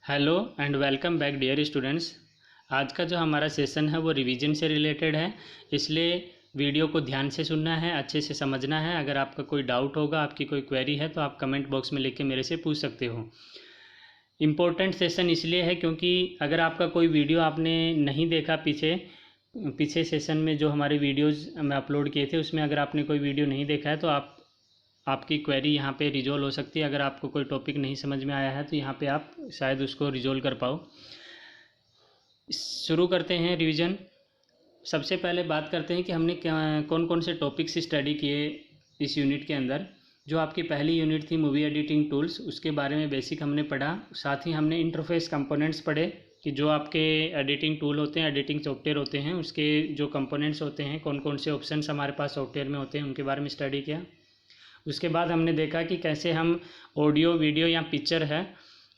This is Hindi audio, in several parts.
Hello and welcome back dear students. आज का जो हमारा सेशन है वो रिवीजन से रिलेटेड है, इसलिए वीडियो को ध्यान से सुनना है, अच्छे से समझना है। अगर आपका कोई डाउट होगा, आपकी कोई क्वेरी है तो आप कमेंट बॉक्स में लिख के मेरे से पूछ सकते हो। इम्पोर्टेंट सेशन इसलिए है क्योंकि अगर आपका कोई वीडियो आपने नहीं देखा पीछे सेशन में जो हमारे वीडियोज़ मैं अपलोड किए थे उसमें अगर आपने कोई वीडियो नहीं देखा है तो आपकी क्वेरी यहाँ पे रिजोल्व हो सकती है। अगर आपको कोई टॉपिक नहीं समझ में आया है तो यहाँ पे आप शायद उसको रिजोल्व कर पाओ। शुरू करते हैं रिवीजन। सबसे पहले बात करते हैं कि हमने कौन कौन से टॉपिक्स स्टडी किए इस यूनिट के अंदर। जो आपकी पहली यूनिट थी मूवी एडिटिंग टूल्स, उसके बारे में बेसिक हमने पढ़ा। साथ ही हमने इंटरफेस कंपोनेंट्स पढ़े कि जो आपके एडिटिंग टूल होते हैं, एडिटिंग सॉफ्टवेयर होते हैं, उसके जो कंपोनेंट्स होते हैं, कौन कौन से ऑप्शंस हमारे पास सॉफ्टवेयर में होते हैं, उनके बारे में स्टडी किया। उसके बाद हमने देखा कि कैसे हम ऑडियो, वीडियो या पिक्चर है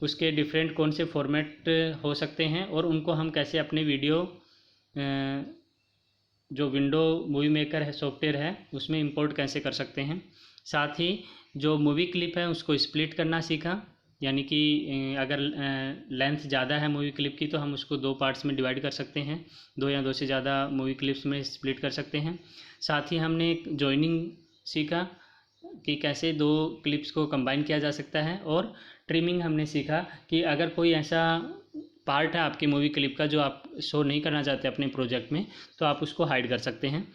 उसके डिफरेंट कौन से फॉर्मेट हो सकते हैं और उनको हम कैसे अपने वीडियो जो विंडो मूवी मेकर है सॉफ्टवेयर है उसमें इंपोर्ट कैसे कर सकते हैं। साथ ही जो मूवी क्लिप है उसको स्प्लिट करना सीखा, यानी कि अगर लेंथ ज़्यादा है मूवी क्लिप की तो हम उसको दो पार्ट्स में डिवाइड कर सकते हैं, दो या दो से ज़्यादा मूवी क्लिप्स में स्प्लिट कर सकते हैं। साथ ही हमने जॉइनिंग सीखा कि कैसे दो क्लिप्स को कंबाइन किया जा सकता है, और ट्रिमिंग हमने सीखा कि अगर कोई ऐसा पार्ट है आपकी मूवी क्लिप का जो आप शो नहीं करना चाहते अपने प्रोजेक्ट में तो आप उसको हाइड कर सकते हैं।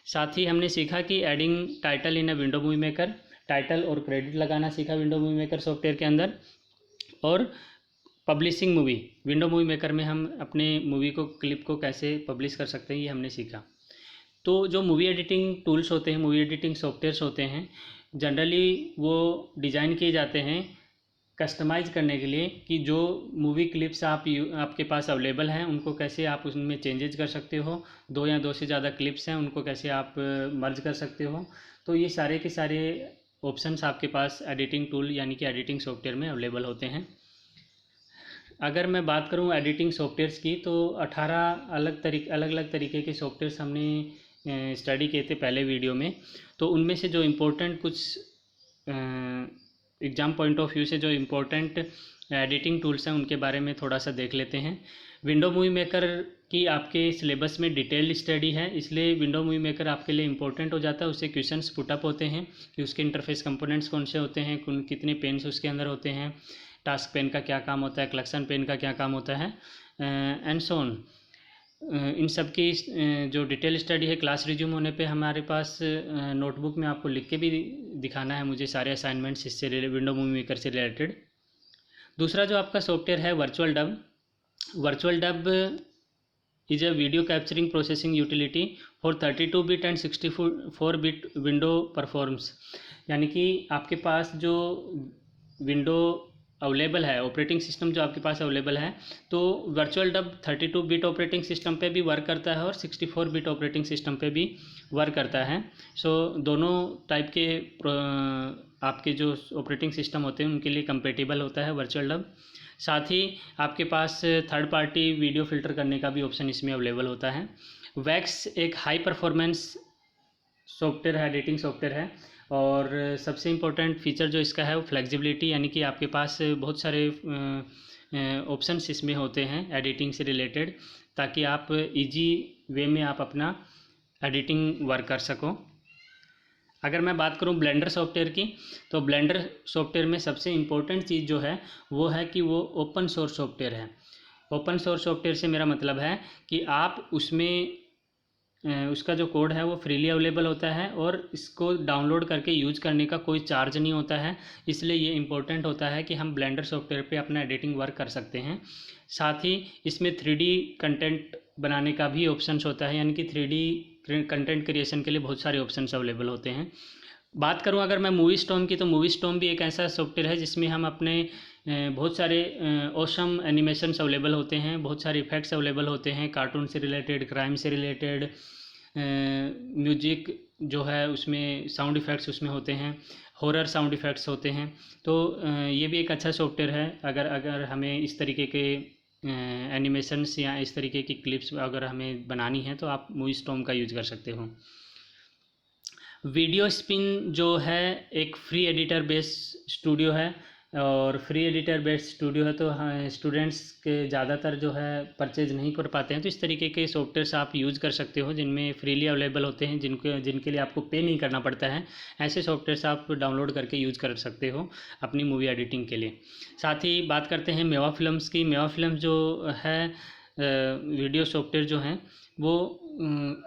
साथ ही हमने सीखा कि adding title in a window movie maker, title और क्रेडिट लगाना सीखा विंडो मूवी मेकर सॉफ्टवेयर के अंदर। और publishing movie, window movie maker में हम अपने मूवी को क्लिप को कैसे पब्लिश कर सकते हैं ये हमने सीखा। तो जो मूवी एडिटिंग टूल्स होते हैं, मूवी एडिटिंग सॉफ्टवेयर्स होते हैं, जनरली वो डिज़ाइन किए जाते हैं कस्टमाइज़ करने के लिए कि जो मूवी क्लिप्स आपके पास अवेलेबल हैं उनको कैसे आप उसमें चेंजेज कर सकते हो, दो या दो से ज़्यादा क्लिप्स हैं उनको कैसे आप मर्ज कर सकते हो। तो ये सारे के सारे ऑप्शंस आपके पास एडिटिंग टूल यानी कि एडिटिंग सॉफ्टवेयर में अवेलेबल होते हैं। अगर मैं बात करूं एडिटिंग सॉफ्टवेयर्स की तो 18 अलग अलग तरीके के सॉफ्टवेयर्स हमने स्टडी किए थे पहले वीडियो में। तो उनमें से जो इम्पोर्टेंट कुछ एग्ज़ाम पॉइंट ऑफ व्यू से जो इम्पोर्टेंट एडिटिंग टूल्स हैं उनके बारे में थोड़ा सा देख लेते हैं। विंडो मूवी मेकर की आपके सिलेबस में डिटेल्ड स्टडी है, इसलिए विंडो मूवी मेकर आपके लिए इंपॉर्टेंट हो जाता है। उससे क्वेश्चंस पुटअप होते हैं कि उसके इंटरफेस कंपोनेंट्स कौन से होते हैं, कितने पेन्स उसके अंदर होते हैं, टास्क पेन का क्या काम होता है, कलेक्शन पेन का क्या काम होता है, एंड सो ऑन। इन सब की जो डिटेल स्टडी है क्लास रिज्यूम होने पे हमारे पास नोटबुक में आपको लिख के भी दिखाना है मुझे सारे असाइनमेंट्स इससे विंडो मूवी मेकर से रिलेटेड। दूसरा जो आपका सॉफ्टवेयर है virtual dub. Virtual dub is a video capturing processing utility for 32 bit and 64 bit window performs, यानी कि आपके पास जो विंडो अवेलेबल है, ऑपरेटिंग सिस्टम जो आपके पास अवेलेबल है, तो virtual dub 32 bit operating system पे भी वर्क करता है और 64 बिट ऑपरेटिंग सिस्टम पे भी वर्क करता है। सो दोनों टाइप के आपके जो ऑपरेटिंग सिस्टम होते हैं उनके लिए कंपेटिबल होता है वर्चुअल डब। साथ ही आपके पास थर्ड पार्टी वीडियो फिल्टर करने का भी ऑप्शन इसमें अवेलेबल होता है। वैक्स एक हाई परफॉर्मेंस सॉफ्टवेयर है, एडिटिंग सॉफ्टवेयर है, और सबसे इम्पोर्टेंट फीचर जो इसका है वो फ्लेक्सिबिलिटी, यानी कि आपके पास बहुत सारे ऑप्शंस इसमें होते हैं एडिटिंग से रिलेटेड, ताकि आप इजी वे में आप अपना एडिटिंग वर्क कर सको। अगर मैं बात करूं ब्लेंडर सॉफ्टवेयर की, तो ब्लेंडर सॉफ्टवेयर में सबसे इम्पोर्टेंट चीज़ जो है वो है कि वो ओपन सोर्स सॉफ्टवेयर है। ओपन सोर्स सॉफ्टवेयर से मेरा मतलब है कि आप उसमें उसका जो कोड है वो फ्रीली अवेलेबल होता है और इसको डाउनलोड करके यूज करने का कोई चार्ज नहीं होता है। इसलिए ये इम्पोर्टेंट होता है कि हम ब्लेंडर सॉफ्टवेयर पे अपना एडिटिंग वर्क कर सकते हैं। साथ ही इसमें 3D कंटेंट बनाने का भी ऑप्शंस होता है, यानी कि 3D कंटेंट क्रिएशन के लिए बहुत सारे ऑप्शंस अवेलेबल होते हैं। बात करूं अगर मैं मूवी स्टॉर्म की, तो मूवी स्टॉर्म भी एक ऐसा सॉफ्टवेयर है जिसमें हम अपने बहुत सारे ऑसम एनिमेशंस अवेलेबल होते हैं, बहुत सारे इफेक्ट्स अवेलेबल होते हैं, कार्टून से रिलेटेड, क्राइम से रिलेटेड, म्यूजिक जो है उसमें साउंड इफ़ेक्ट्स उसमें होते हैं, हॉरर साउंड इफ़ेक्ट्स होते हैं। तो ये भी एक अच्छा सॉफ्टवेयर है। अगर हमें इस तरीके के एनिमेशंस या इस तरीके की क्लिप्स अगर हमें बनानी है तो आप मूवी स्टॉर्म का यूज़ कर सकते हो। वीडियो स्पिन जो है एक फ्री एडिटर बेस्ड स्टूडियो है और फ्री एडिटर बेस्ड स्टूडियो है, तो हाँ स्टूडेंट्स के ज़्यादातर जो है परचेज नहीं कर पाते हैं। तो इस तरीके के सॉफ्टवेयर्स आप यूज़ कर सकते हो जिनमें फ्रीली अवेलेबल होते हैं, जिनके लिए आपको पे नहीं करना पड़ता है। ऐसे सॉफ्टवेयर्स आप डाउनलोड करके यूज़ कर सकते हो अपनी मूवी एडिटिंग के लिए। साथ ही बात करते हैं मेवा फिल्म्स की। मेवा फिल्म्स जो है वीडियो सॉफ्टवेयर जो हैं वो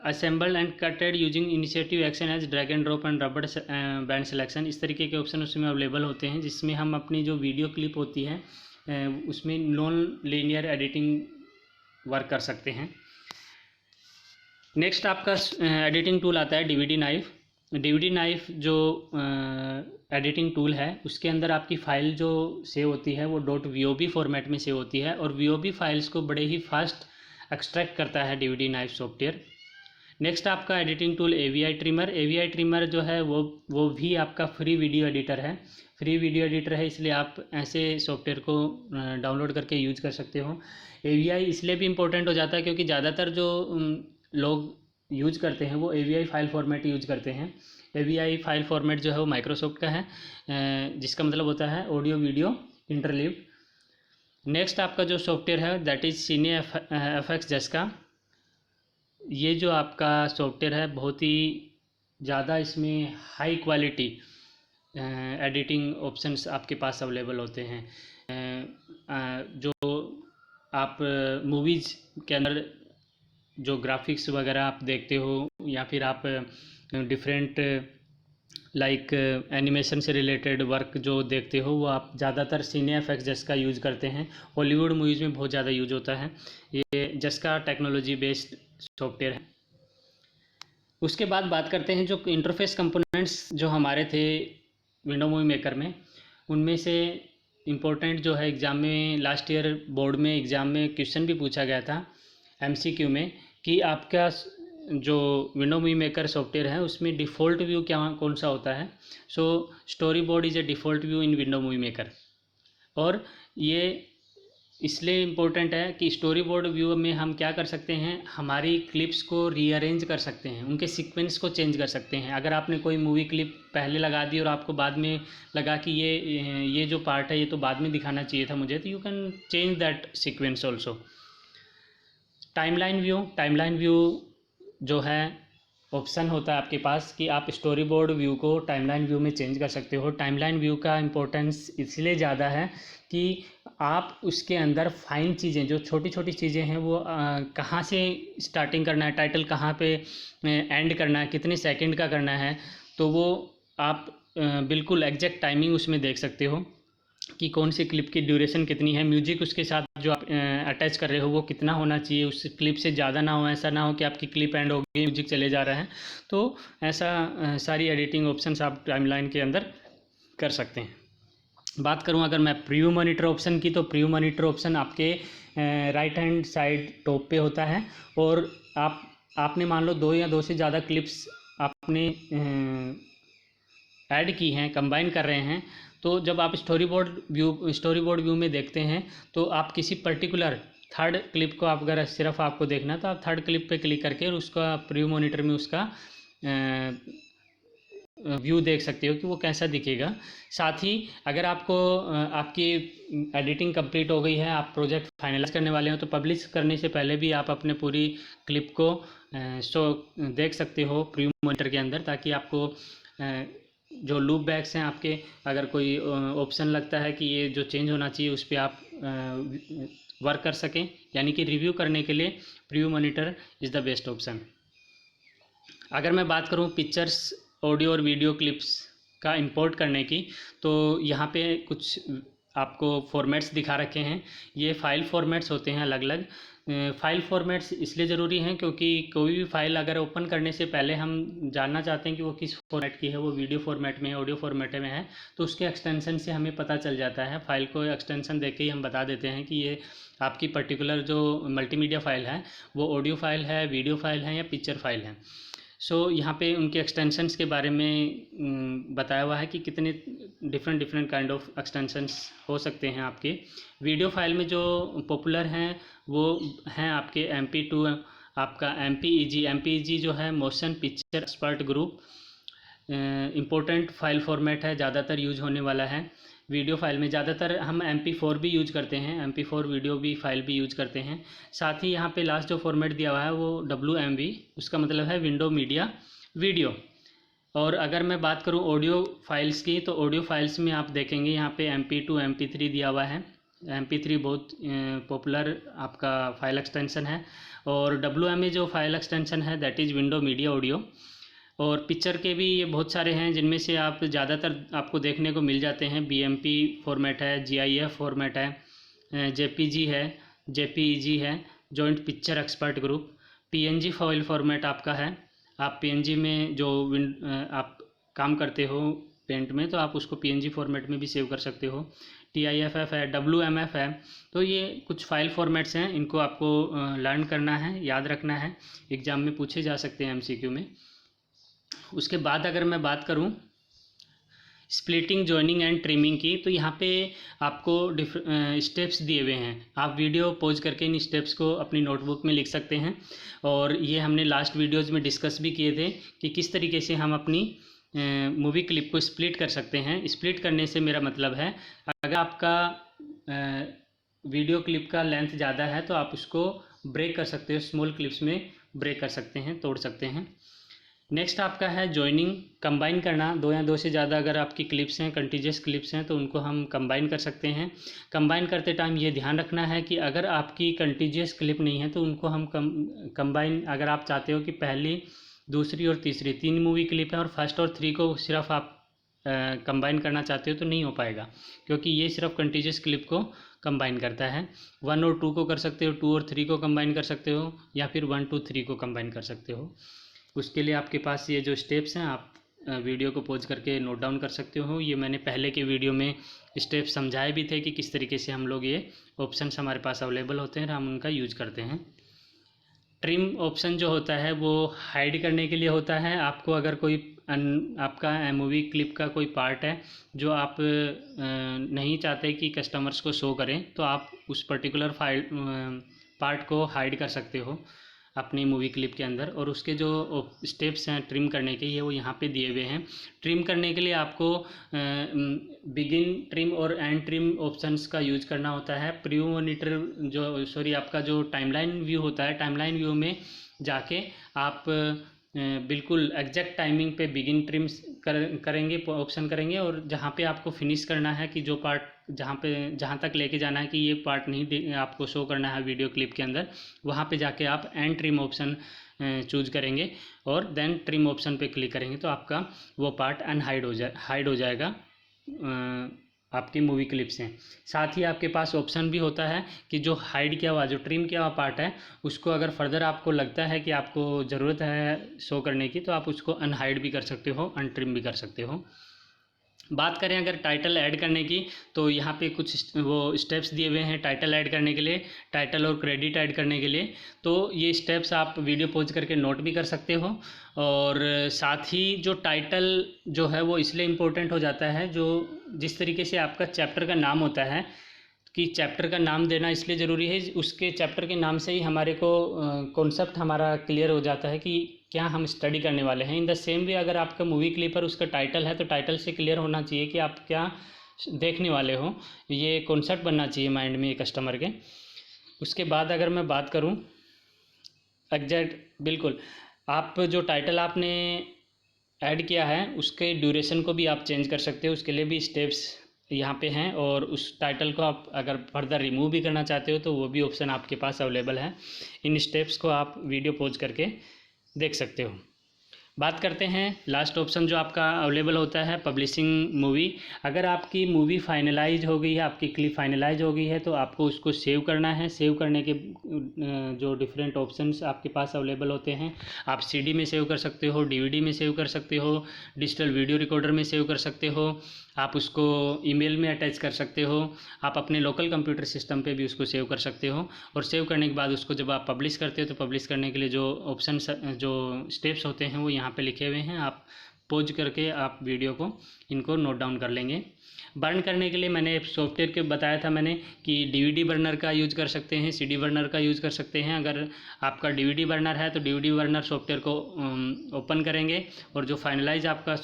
assembled and cutted using initiative action as drag and drop and rubber band selection, इस तरीके के ऑप्शन उसमें अवेलेबल होते हैं, जिसमें हम अपनी जो वीडियो क्लिप होती है उसमें नॉन लीनियर एडिटिंग वर्क कर सकते हैं। नेक्स्ट आपका एडिटिंग टूल आता है डीवीडी नाइफ। डीवीडी नाइफ जो एडिटिंग टूल है उसके अंदर आपकी फ़ाइल जो सेव होती है वो .vob फॉर्मेट में सेव होती है, और vob फाइल्स को बड़े ही फास्ट एक्सट्रैक्ट करता है डीवीडी नाइफ सॉफ्टवेयर। नेक्स्ट आपका editing tool AVI trimmer. AVI trimmer जो है वो भी आपका फ्री वीडियो एडिटर है। फ्री वीडियो एडिटर है, इसलिए आप ऐसे सॉफ्टवेयर को डाउनलोड करके यूज कर सकते हो। AVI इसलिए भी इम्पोर्टेंट हो जाता है क्योंकि ज़्यादातर जो लोग यूज करते हैं वो AVI फाइल फॉर्मेट यूज करते हैं। AVI फाइल फॉर्मेट जो है वो माइक्रोसॉफ्ट का है, जिसका मतलब होता है ऑडियो वीडियो इंटरलीव। नेक्स्ट आपका जो सॉफ्टवेयर है दैट इज़ सीने FX जस्का। ये जो आपका सॉफ्टवेयर है बहुत ही ज़्यादा इसमें हाई क्वालिटी एडिटिंग ऑप्शंस आपके पास अवेलेबल होते हैं। जो आप मूवीज़ के अंदर जो ग्राफिक्स वगैरह आप देखते हो या फिर आप डिफरेंट लाइक एनिमेशन से रिलेटेड वर्क जो देखते हो वो आप ज़्यादातर सीने FX जस्का यूज़ करते हैं। हॉलीवुड मूवीज़ में बहुत ज़्यादा यूज होता है। ये जस्का टेक्नोलॉजी बेस्ड सॉफ्टवेयर है। उसके बाद बात करते हैं जो इंटरफेस कंपोनेंट्स जो हमारे थे विंडो मूवी मेकर में, उनमें से इम्पोर्टेंट जो है एग्ज़ाम में लास्ट ईयर बोर्ड में एग्ज़ाम में क्वेश्चन भी पूछा गया था MCQ में कि आपका जो विंडो मूवी मेकर सॉफ्टवेयर है उसमें डिफ़ॉल्ट व्यू कौन सा होता है। So story board is a default view in window movie maker, और ये इसलिए इम्पोर्टेंट है कि स्टोरी बोर्ड व्यू में हम क्या कर सकते हैं, हमारी क्लिप्स को रीअरेंज कर सकते हैं, उनके सीक्वेंस को चेंज कर सकते हैं। अगर आपने कोई मूवी क्लिप पहले लगा दी और आपको बाद में लगा कि ये जो पार्ट है ये तो बाद में दिखाना चाहिए था मुझे, तो you can change that sequence also. Timeline view जो है ऑप्शन होता है आपके पास कि आप स्टोरी बोर्ड व्यू को टाइमलाइन व्यू में चेंज कर सकते हो। टाइमलाइन व्यू का इम्पोर्टेंस इसलिए ज़्यादा है कि आप उसके अंदर फाइन चीज़ें जो छोटी छोटी चीज़ें हैं वो कहाँ से स्टार्टिंग करना है, टाइटल कहाँ पे एंड करना है, कितने सेकंड का करना है, तो वो आप बिल्कुल एग्जैक्ट टाइमिंग उसमें देख सकते हो कि कौन सी क्लिप की ड्यूरेशन कितनी है। म्यूजिक उसके साथ जो आप अटैच कर रहे हो वो कितना होना चाहिए, उस क्लिप से ज़्यादा ना हो, ऐसा ना हो कि आपकी क्लिप एंड हो गई म्यूजिक चले जा रहा है। तो ऐसा सारी एडिटिंग ऑप्शंस आप टाइमलाइन के अंदर कर सकते हैं। बात करूं अगर मैं प्रीव्यू मॉनिटर ऑप्शन की, तो प्रीव्यू मॉनिटर ऑप्शन आपके राइट हैंड साइड टॉप पे होता है, और आपने मान लो 2 या 2 से ज़्यादा क्लिप्स आपने ऐड की हैं, कंबाइन कर रहे हैं, तो जब आप स्टोरी बोर्ड व्यू में देखते हैं तो आप किसी पर्टिकुलर थर्ड क्लिप को आप अगर सिर्फ आपको देखना तो आप थर्ड क्लिप पे क्लिक करके और उसका प्रीव्यू मॉनिटर में उसका व्यू देख सकते हो कि वो कैसा दिखेगा। साथ ही अगर आपको आपकी एडिटिंग कंप्लीट हो गई है, आप प्रोजेक्ट फाइनलाइज करने वाले हो, तो पब्लिश करने से पहले भी आप अपने पूरी क्लिप को देख सकते हो प्रीव्यू मॉनिटर के अंदर, ताकि आपको जो लूप बैक्स हैं आपके, अगर कोई ऑप्शन लगता है कि ये जो चेंज होना चाहिए उस पर आप वर्क कर सकें। यानी कि रिव्यू करने के लिए preview monitor is the best option. अगर मैं बात करूं पिक्चर्स, ऑडियो और वीडियो क्लिप्स का इंपोर्ट करने की, तो यहाँ पे कुछ आपको फॉर्मेट्स दिखा रखे हैं। ये फाइल फॉर्मेट्स होते हैं अलग अलग। फाइल फॉर्मेट्स इसलिए ज़रूरी हैं क्योंकि कोई भी फाइल अगर ओपन करने से पहले हम जानना चाहते हैं कि वो किस फॉर्मेट की है, वो वीडियो फॉर्मेट में है, ऑडियो फॉर्मेट में है, तो उसके एक्सटेंशन से हमें पता चल जाता है। फाइल को एक्सटेंशन देख के ही हम बता देते हैं कि ये आपकी पर्टिकुलर जो मल्टीमीडिया फाइल है वो ऑडियो फाइल है, वीडियो फाइल है या पिक्चर फाइल है। सो यहाँ पे उनके एक्सटेंशंस के बारे में बताया हुआ है कि कितने डिफरेंट काइंड ऑफ एक्सटेंशंस हो सकते हैं आपके। वीडियो फाइल में जो पॉपुलर हैं वो हैं आपके MP2, आपका MPEG जो है motion picture expert group, important file format है, ज़्यादातर यूज होने वाला है। वीडियो फाइल में ज़्यादातर हम MP4 भी यूज करते हैं, MP4 वीडियो भी फाइल भी यूज करते हैं। साथ ही यहाँ पे लास्ट जो फॉर्मेट दिया हुआ है वो WMV, उसका मतलब है विंडो मीडिया वीडियो। और अगर मैं बात करूँ ऑडियो फाइल्स की, तो ऑडियो फाइल्स में आप देखेंगे यहाँ पे MP2 MP3 दिया हुआ है। MP3 बहुत पॉपुलर आपका फाइल एक्सटेंशन है, और WMA जो फाइल एक्सटेंशन है that is window media audio. और पिक्चर के भी ये बहुत सारे हैं, जिनमें से आप ज़्यादातर आपको देखने को मिल जाते हैं। BMP फॉर्मेट है, GIF फॉर्मेट है, JPG है, JPEG है, joint picture expert group. PNG file format आपका है, आप PNG में जो आप काम करते हो पेंट में, तो आप उसको PNG फॉर्मेट में भी सेव कर सकते हो। TIFF है, WMF है। तो ये कुछ फाइल फॉर्मेट्स हैं, इनको आपको लर्न करना है, याद रखना है, एग्ज़ाम में पूछे जा सकते हैं MCQ में। उसके बाद अगर मैं बात करूं स्प्लिटिंग, जॉइनिंग एंड ट्रिमिंग की, तो यहाँ पे आपको स्टेप्स दिए हुए हैं। आप वीडियो पॉज करके इन स्टेप्स को अपनी नोटबुक में लिख सकते हैं, और ये हमने लास्ट वीडियोज़ में डिस्कस भी किए थे कि किस तरीके से हम अपनी मूवी क्लिप को स्प्लिट कर सकते हैं। स्प्लिट करने से मेरा मतलब है, अगर आपका वीडियो क्लिप का लेंथ ज़्यादा है तो आप उसको ब्रेक कर सकते हो, स्मॉल क्लिप्स में ब्रेक कर सकते हैं, तोड़ सकते हैं। नेक्स्ट आपका है जॉइनिंग, कंबाइन करना। दो या दो से ज़्यादा अगर आपकी क्लिप्स हैं, कंटीजियस क्लिप्स हैं, तो उनको हम कंबाइन कर सकते हैं। कंबाइन करते टाइम ये ध्यान रखना है कि अगर आपकी कंटीजियस क्लिप नहीं है तो उनको हम कंबाइन, अगर आप चाहते हो कि पहली, दूसरी और तीसरी 3 मूवी क्लिप है और फर्स्ट और 3 को सिर्फ आप कंबाइन करना चाहते हो तो नहीं हो पाएगा, क्योंकि ये सिर्फ कंटीजियस क्लिप को कंबाइन करता है। 1 और 2 को कर सकते हो, 2 और 3 को कंबाइन कर सकते हो, या फिर 1 2 3 को कंबाइन कर सकते हो। उसके लिए आपके पास ये जो स्टेप्स हैं, आप वीडियो को पॉज करके नोट डाउन कर सकते हो। ये मैंने पहले के वीडियो में स्टेप्स समझाए भी थे कि किस तरीके से हम लोग ये ऑप्शंस हमारे पास अवेलेबल होते हैं और हम उनका यूज करते हैं। ट्रिम ऑप्शन जो होता है वो हाइड करने के लिए होता है। आपको अगर कोई आपका मूवी क्लिप का कोई पार्ट है जो आप नहीं चाहते कि कस्टमर्स को शो करें, तो आप उस पर्टिकुलर पार्ट को हाइड कर सकते हो अपनी मूवी क्लिप के अंदर। और उसके जो स्टेप्स हैं ट्रिम करने के, ये वो यहाँ पे दिए हुए हैं। ट्रिम करने के लिए आपको बिगिन ट्रिम और एंड ट्रिम ऑप्शंस का यूज करना होता है। प्रीव्यू मॉनिटर आपका जो टाइमलाइन व्यू होता है, टाइमलाइन व्यू में जाके आप बिल्कुल एग्जैक्ट टाइमिंग पे बिगिन ट्रिम करेंगे, ऑप्शन करेंगे, और जहाँ पे आपको फिनिश करना है कि जो पार्ट जहाँ तक लेके जाना है कि ये पार्ट नहीं आपको शो करना है वीडियो क्लिप के अंदर, वहाँ पे जाके आप एंड ट्रिम ऑप्शन चूज करेंगे और देन ट्रिम ऑप्शन पे क्लिक करेंगे, तो आपका वो पार्ट हाइड हो जाएगा आपकी मूवी क्लिप से। साथ ही आपके पास ऑप्शन भी होता है कि जो हाइड किया हुआ, जो ट्रिम किया हुआ पार्ट है, उसको अगर फर्दर आपको लगता है कि आपको ज़रूरत है शो करने की, तो आप उसको अनहाइड भी कर सकते हो, अनट्रिम भी कर सकते हो। बात करें अगर टाइटल ऐड करने की, तो यहाँ पे कुछ वो स्टेप्स दिए हुए हैं टाइटल ऐड करने के लिए, टाइटल और क्रेडिट ऐड करने के लिए। तो ये स्टेप्स आप वीडियो पॉज करके नोट भी कर सकते हो। और साथ ही जो टाइटल जो है वो इसलिए इम्पोर्टेंट हो जाता है, जो जिस तरीके से आपका चैप्टर का नाम होता है, कि चैप्टर का नाम देना इसलिए ज़रूरी है, उसके चैप्टर के नाम से ही हमारे को कॉन्सेप्ट हमारा क्लियर हो जाता है कि क्या हम स्टडी करने वाले हैं। इन द सेम वे अगर आपका मूवी क्लिप पर उसका टाइटल है, तो टाइटल से क्लियर होना चाहिए कि आप क्या देखने वाले हो, ये कॉन्सेप्ट बनना चाहिए माइंड में कस्टमर के। उसके बाद अगर मैं बात करूं एग्जैक्ट, बिल्कुल आप जो टाइटल आपने ऐड किया है उसके ड्यूरेशन को भी आप चेंज कर सकते हो, उसके लिए भी स्टेप्स यहाँ पे हैं। और उस टाइटल को आप अगर फर्दर रिमूव भी करना चाहते हो तो वो भी ऑप्शन आपके पास अवेलेबल है। इन स्टेप्स को आप वीडियो पॉज करके देख सकते हो। बात करते हैं लास्ट ऑप्शन जो आपका अवेलेबल होता है, पब्लिशिंग मूवी। अगर आपकी मूवी फाइनलाइज हो गई है, आपकी क्लिप फाइनलाइज हो गई है, तो आपको उसको सेव करना है। सेव करने के जो डिफरेंट ऑप्शंस आपके पास अवेलेबल होते हैं, आप CD में सेव कर सकते हो, DVD में सेव कर सकते हो, डिजिटल वीडियो रिकॉर्डर में सेव कर सकते हो, आप उसको ईमेल में अटैच कर सकते हो, आप अपने लोकल कंप्यूटर सिस्टम पे भी उसको सेव कर सकते हो। और सेव करने के बाद उसको जब आप पब्लिश करते हो, तो पब्लिश करने के लिए जो ऑप्शन जो स्टेप्स होते हैं वो यहाँ पे लिखे हुए हैं, आप पॉज करके आप वीडियो को इनको नोट डाउन कर लेंगे। बर्न करने के लिए मैंने सॉफ्टवेयर के बताया था मैंने कि डीवीडी बर्नर का यूज़ कर सकते हैं, सीडी बर्नर का यूज़ कर सकते हैं। अगर आपका डीवीडी बर्नर है तो डीवीडी बर्नर सॉफ्टवेयर को ओपन करेंगे और जो फाइनलाइज आपका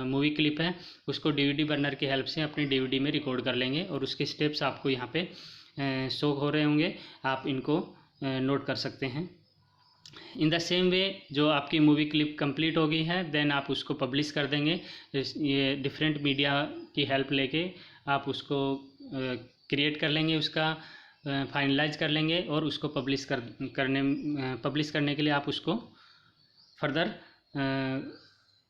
मूवी क्लिप है उसको डीवीडी बर्नर की हेल्प से अपनी डीवीडी में रिकॉर्ड कर लेंगे और उसके स्टेप्स आपको यहाँ पे शो हो रहे होंगे, आप इनको नोट कर सकते हैं। इन द सेम वे जो आपकी मूवी क्लिप कंप्लीट हो गई है देन आप उसको पब्लिश कर देंगे। ये डिफरेंट मीडिया की हेल्प लेके आप उसको क्रिएट कर लेंगे, उसका फाइनलाइज कर लेंगे और उसको पब्लिश करने के लिए आप उसको फर्दर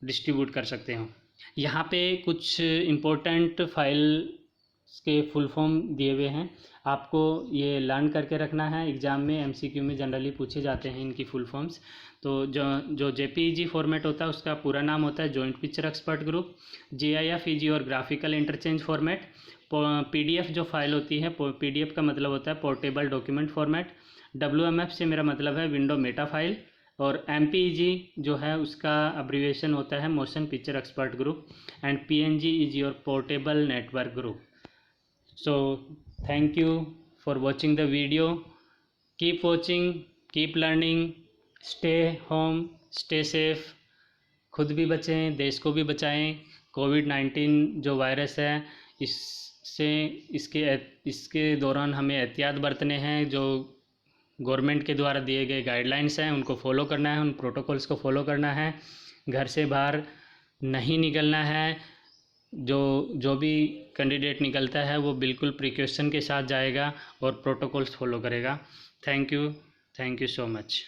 डिस्ट्रीब्यूट कर सकते हो। यहाँ पे कुछ इम्पोर्टेंट फाइल के फुल फॉर्म दिए हुए हैं, आपको ये लर्न करके रखना है। एग्ज़ाम में एमसीक्यू में जनरली पूछे जाते हैं इनकी फुल फॉर्म्स। तो जो जेपीईजी फॉर्मेट होता है उसका पूरा नाम होता है joint picture expert group. GIF और ग्राफिकल इंटरचेंज फॉर्मेट। पीडीएफ जो फाइल होती है, पीडीएफ का मतलब होता है पोर्टेबल डॉक्यूमेंट फॉर्मेट। डब्ल्यूएमएफ से मेरा मतलब है विंडो मेटा फाइल। और एमपीईजी जो है उसका अब्रीविएशन होता है motion picture expert group. And PNG is your portable network group. So thank you for watching the video. Keep watching, keep learning, stay home, stay safe. खुद भी बचें, देश को भी बचाएं। कोविड-19 जो वायरस है इसके दौरान हमें एहतियात बरतने हैं। जो गवर्नमेंट के द्वारा दिए गए गाइडलाइंस हैं उनको फॉलो करना है, उन प्रोटोकॉल्स को फॉलो करना है। घर से बाहर नहीं निकलना है। जो भी कैंडिडेट निकलता है वो बिल्कुल प्रिकॉशन के साथ जाएगा और प्रोटोकॉल्स फॉलो करेगा। Thank you so much.